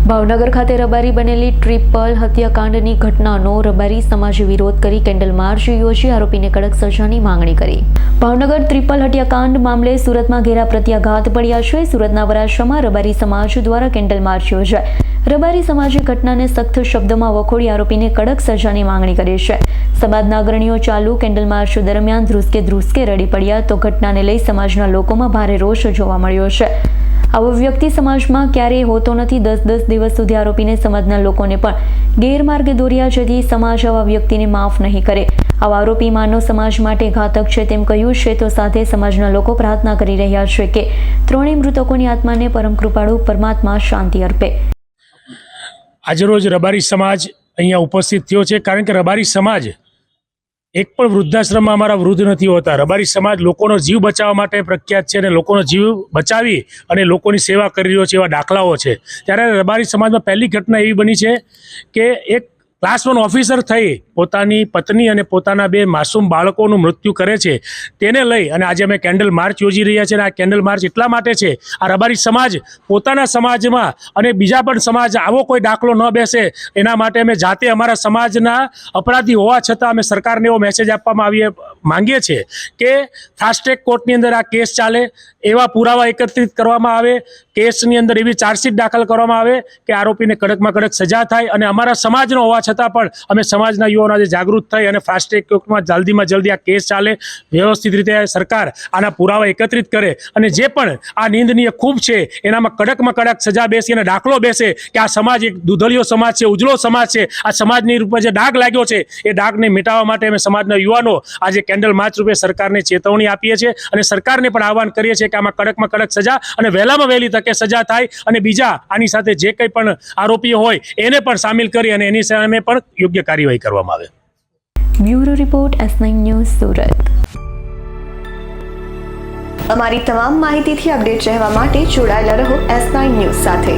ભાવનગર ખાતે રબારી બનેલી ટ્રિપલ હત્યાકાંડની ઘટનાનો રબારી સમાજે વિરોધ કરી કેન્ડલ માર્ચ યોજી આરોપીને કડક સજાની માંગણી કરી। ભાવનગર ટ્રિપલ હત્યાકાંડ મામલે સુરતમાં ઘેરા પ્રત્યાઘાત પડ્યા છે। સુરતના વરાછામાં રબારી સમાજ દ્વારા કેન્ડલ માર્ચ યોજાઈ રબારી સમાજે ઘટનાને સખ્ત શબ્દોમાં વખોડી આરોપીને કડક સજાની માંગણી કરી છે। સમાજના અગ્રણીઓ ચાલુ કેન્ડલ માર્ચ દરમિયાન ધ્રુસકે રડી પડ્યા તો ઘટનાને લઈ સમાજના લોકોમાં ભારે રોષ જોવા મળ્યો છે। આવો વ્યક્તિ સમાજમાં ક્યારેય હોતો નથી। 10 દિવસ સુધી આરોપીને સમાજના લોકોને પણ ગેરમાર્ગે દોર્યા, જેથી સમાજ આવા વ્યક્તિને માફ નહીં કરે। આવા આરોપી માનવ સમાજ માટે ઘાતક છે તેમ કહ્યું છે તો સાથે સમાજના લોકો પ્રાર્થના કરી રહ્યા છે કે ત્રણેય મૃતકોની આત્માને પરમ કૃપાળુ પરમાત્મા શાંતિ અર્પે। આજરોજ રબારી સમાજ અહીંયા ઉપસ્થિત થયો છે, કારણ કે રબારી સમાજ એક પણ વૃદ્ધાશ્રમમાં અમારા વૃદ્ધ નથી હોતા। રબારી સમાજ લોકોનો જીવ બચાવવા માટે પ્રખ્યાત છે અને લોકોનો જીવ બચાવી અને લોકોની સેવા કરી રહ્યો છે, એવા દાખલાઓ છે। ત્યારે રબારી સમાજમાં પહેલી ઘટના એવી બની છે કે એક ક્લાસ 1 ઓફિસર થઈ પોતાની પત્ની અને પોતાના 2 માસૂમ બાળકોનું મૃત્યુ કરે છે। તેને લઈ અને આજે અમે કેન્ડલ માર્ચ યોજી રહ્યા છીએ। અને આ કેન્ડલ માર્ચ એટલા માટે છે, આ રબારી સમાજ પોતાના સમાજમાં અને બીજા પણ સમાજ આવો કોઈ દાખલો ન બેસે એના માટે અમે જાતે અમારા સમાજના અપરાધી હોવા છતાં અમે સરકારને એવો મેસેજ આપવામાં માંગીએ છીએ કે ફાસ્ટ ટ્રેક કોર્ટની અંદર આ કેસ ચાલે, એવા પુરાવા એકત્રિત કરવામાં આવે, કેસની અંદર એવી ચાર્જશીટ દાખલ કરવામાં આવે કે આરોપીને કડકમાં કડક સજા થાય। અને અમારા સમાજનો હોવા છતાં પણ અમે સમાજના યુવાનો આજે જાગૃત થઈ અને ફાસ્ટ ટ્રેક કોર્ટમાં જલ્દી આ કેસ ચાલે, વ્યવસ્થિત રીતે સરકાર આના પુરાવા એકત્રિત કરે અને જે પણ આ નિંદનીય ખૂબ છે એનામાં કડકમાં કડક સજા બેસી અને દાખલો બેસે કે આ સમાજ એક દુધળિયો સમાજ છે, ઉજળો સમાજ છે। આ સમાજની રૂપે જે ડાઘ લાગ્યો છે એ ડાઘને મિટાવવા માટે અમે સમાજના યુવાનો આજે કેન્ડલ માર્ચ રૂપે સરકારને ચેતવણી આપીએ છીએ અને સરકારને પણ આહવાન કરીએ છીએ કે આમાં કડકમાં કડક સજા અને વહેલામાં વહેલી તકે સજા થાય અને બીજા આની સાથે જે કંઈ પણ આરોપીઓ હોય એને પણ સામેલ કરી અને એની સામે પણ યોગ્ય કાર્યવાહી કરવામાં આવે। Bureau report S9 news Surat. અમારી તમામ માહિતીથી અપડેટ રહેવા માટે જોડાયેલા રહો S9 ન્યૂઝ સાથે।